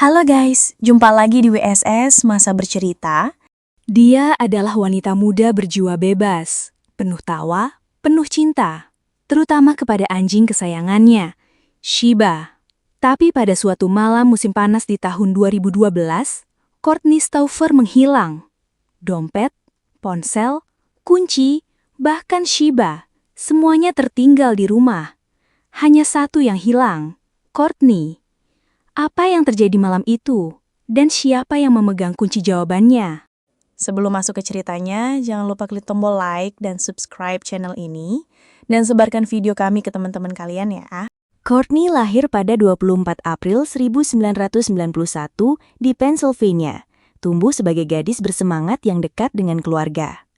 Halo guys, jumpa lagi di WSS Masa Bercerita. Dia adalah wanita muda berjiwa bebas, penuh tawa, penuh cinta, terutama kepada anjing kesayangannya, Shiba. Tapi pada suatu malam musim panas di tahun 2012, Courtney Staufer menghilang. Dompet, ponsel, kunci, bahkan Shiba, semuanya tertinggal di rumah. Hanya satu yang hilang, Courtney. Apa yang terjadi malam itu? Dan siapa yang memegang kunci jawabannya? Sebelum masuk ke ceritanya, jangan lupa klik tombol like dan subscribe channel ini, dan sebarkan video kami ke teman-teman kalian ya. Courtney lahir pada 24 April 1991 di Pennsylvania, tumbuh sebagai gadis bersemangat yang dekat dengan keluarga.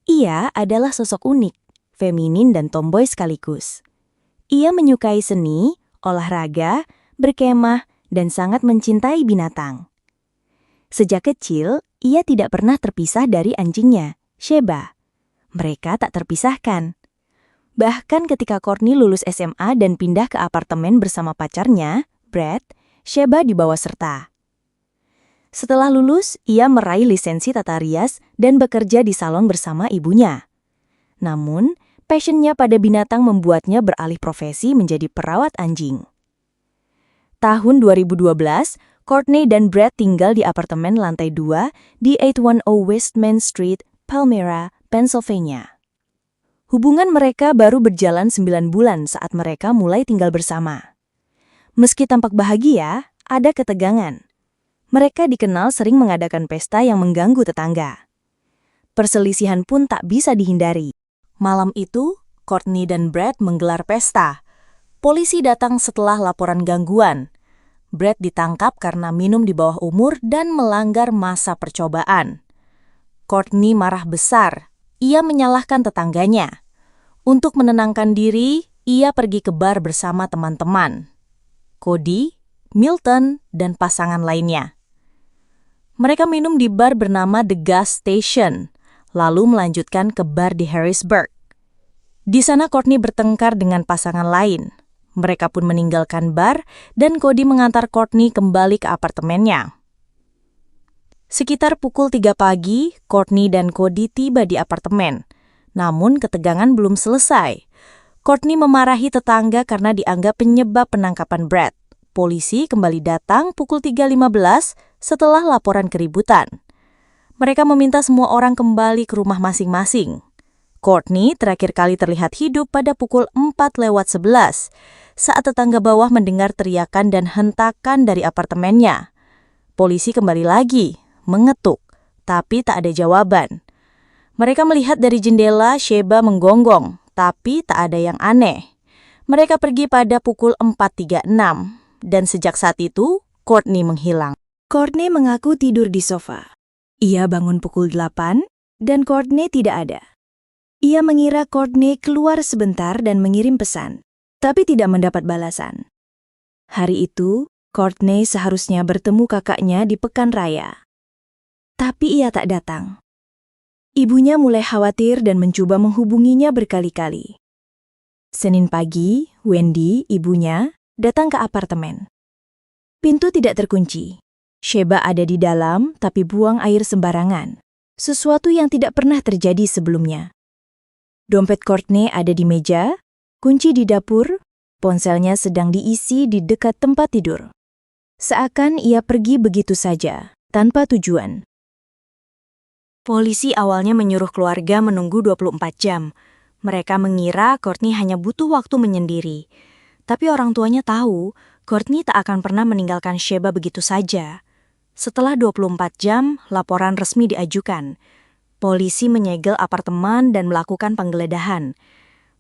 Ia adalah sosok unik, feminin dan tomboy sekaligus. Ia menyukai seni, olahraga, berkemah, dan sangat mencintai binatang. Sejak kecil, ia tidak pernah terpisah dari anjingnya, Sheba. Mereka tak terpisahkan. Bahkan ketika Courtney lulus SMA dan pindah ke apartemen bersama pacarnya, Brad, Sheba dibawa serta. Setelah lulus, ia meraih lisensi tata rias dan bekerja di salon bersama ibunya. Namun, passionnya pada binatang membuatnya beralih profesi menjadi perawat anjing. Tahun 2012, Courtney dan Brad tinggal di apartemen lantai 2 di 810 West Main Street, Palmyra, Pennsylvania. Hubungan mereka baru berjalan 9 bulan saat mereka mulai tinggal bersama. Meski tampak bahagia, ada ketegangan. Mereka dikenal sering mengadakan pesta yang mengganggu tetangga. Perselisihan pun tak bisa dihindari. Malam itu, Courtney dan Brad menggelar pesta. Polisi datang setelah laporan gangguan. Brad ditangkap karena minum di bawah umur dan melanggar masa percobaan. Courtney marah besar. Ia menyalahkan tetangganya. Untuk menenangkan diri, ia pergi ke bar bersama teman-teman, Cody, Milton, dan pasangan lainnya. Mereka minum di bar bernama The Gas Station, lalu melanjutkan ke bar di Harrisburg. Di sana Courtney bertengkar dengan pasangan lain. Mereka pun meninggalkan bar dan Cody mengantar Courtney kembali ke apartemennya. Sekitar pukul 3 pagi, Courtney dan Cody tiba di apartemen. Namun ketegangan belum selesai. Courtney memarahi tetangga karena dianggap penyebab penangkapan Brad. Polisi kembali datang pukul 3.15 setelah laporan keributan. Mereka meminta semua orang kembali ke rumah masing-masing. Courtney terakhir kali terlihat hidup pada pukul 4:11 saat tetangga bawah mendengar teriakan dan hentakan dari apartemennya. Polisi kembali lagi, mengetuk, tapi tak ada jawaban. Mereka melihat dari jendela Sheba menggonggong, tapi tak ada yang aneh. Mereka pergi pada pukul 4.36, dan sejak saat itu, Courtney menghilang. Courtney mengaku tidur di sofa. Ia bangun pukul 8, dan Courtney tidak ada. Ia mengira Courtney keluar sebentar dan mengirim pesan, tapi tidak mendapat balasan. Hari itu, Courtney seharusnya bertemu kakaknya di pekan raya. Tapi ia tak datang. Ibunya mulai khawatir dan mencoba menghubunginya berkali-kali. Senin pagi, Wendy, ibunya, datang ke apartemen. Pintu tidak terkunci. Sheba ada di dalam tapi buang air sembarangan, sesuatu yang tidak pernah terjadi sebelumnya. Dompet Courtney ada di meja, kunci di dapur, ponselnya sedang diisi di dekat tempat tidur. Seakan ia pergi begitu saja, tanpa tujuan. Polisi awalnya menyuruh keluarga menunggu 24 jam. Mereka mengira Courtney hanya butuh waktu menyendiri. Tapi orang tuanya tahu, Courtney tak akan pernah meninggalkan Sheba begitu saja. Setelah 24 jam, laporan resmi diajukan. Polisi menyegel apartemen dan melakukan penggeledahan.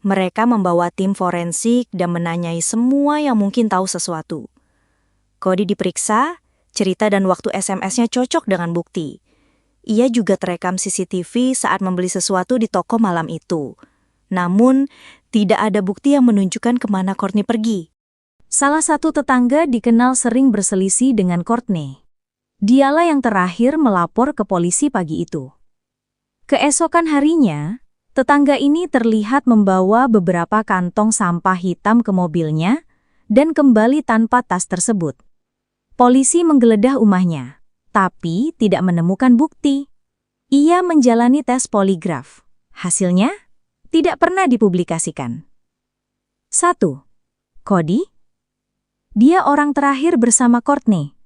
Mereka membawa tim forensik dan menanyai semua yang mungkin tahu sesuatu. Cody diperiksa, cerita dan waktu SMS-nya cocok dengan bukti. Ia juga terekam CCTV saat membeli sesuatu di toko malam itu. Namun, tidak ada bukti yang menunjukkan kemana Courtney pergi. Salah satu tetangga dikenal sering berselisih dengan Courtney. Dialah yang terakhir melapor ke polisi pagi itu. Keesokan harinya, tetangga ini terlihat membawa beberapa kantong sampah hitam ke mobilnya dan kembali tanpa tas tersebut. Polisi menggeledah rumahnya, tapi tidak menemukan bukti. Ia menjalani tes poligraf. Hasilnya tidak pernah dipublikasikan. 1. Cody. Dia orang terakhir bersama Courtney,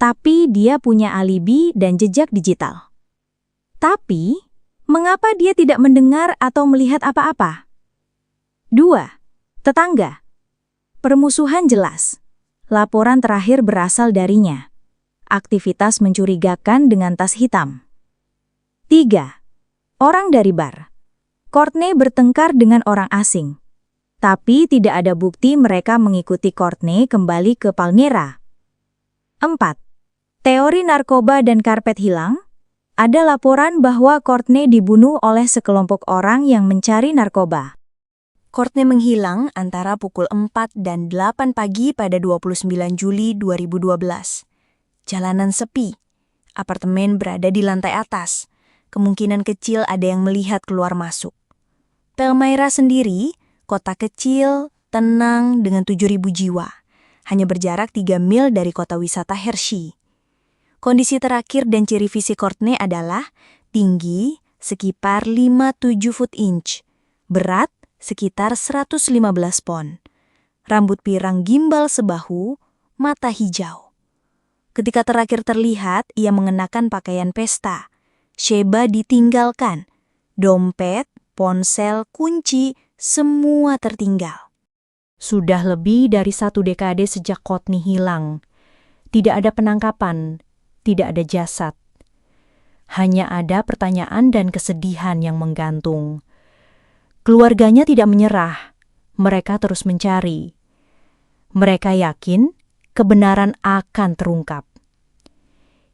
tapi dia punya alibi dan jejak digital. Tapi, mengapa dia tidak mendengar atau melihat apa-apa? 2. Tetangga. Permusuhan jelas. Laporan terakhir berasal darinya. Aktivitas mencurigakan dengan tas hitam. 3. Orang dari bar. Courtney bertengkar dengan orang asing. Tapi tidak ada bukti mereka mengikuti Courtney kembali ke Palmyra. 4. Teori narkoba dan karpet hilang. Ada laporan bahwa Courtney dibunuh oleh sekelompok orang yang mencari narkoba. Courtney menghilang antara pukul 4 dan 8 pagi pada 29 Juli 2012. Jalanan sepi. Apartemen berada di lantai atas. Kemungkinan kecil ada yang melihat keluar masuk. Palmyra sendiri, kota kecil, tenang dengan 7.000 jiwa. Hanya berjarak 3 mil dari kota wisata Hershey. Kondisi terakhir dan ciri fisik Courtney adalah tinggi sekitar 57 foot inch, berat sekitar 115 pon, rambut pirang gimbal sebahu, mata hijau. Ketika terakhir terlihat, ia mengenakan pakaian pesta. Sheba ditinggalkan. Dompet, ponsel, kunci, semua tertinggal. Sudah lebih dari 1 dekade sejak Courtney hilang. Tidak ada penangkapan, tidak ada jasad. Hanya ada pertanyaan dan kesedihan yang menggantung. Keluarganya tidak menyerah. Mereka terus mencari. Mereka yakin kebenaran akan terungkap.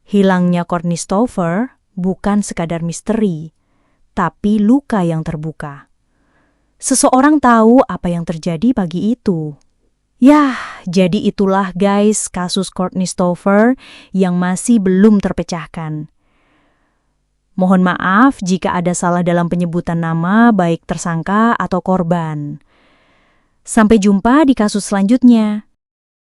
Hilangnya Courtney Stouffer bukan sekadar misteri, tapi luka yang terbuka. Seseorang tahu apa yang terjadi pagi itu. Yah, jadi itulah guys kasus Courtney Stouffer yang masih belum terpecahkan. Mohon maaf jika ada salah dalam penyebutan nama baik tersangka atau korban. Sampai jumpa di kasus selanjutnya.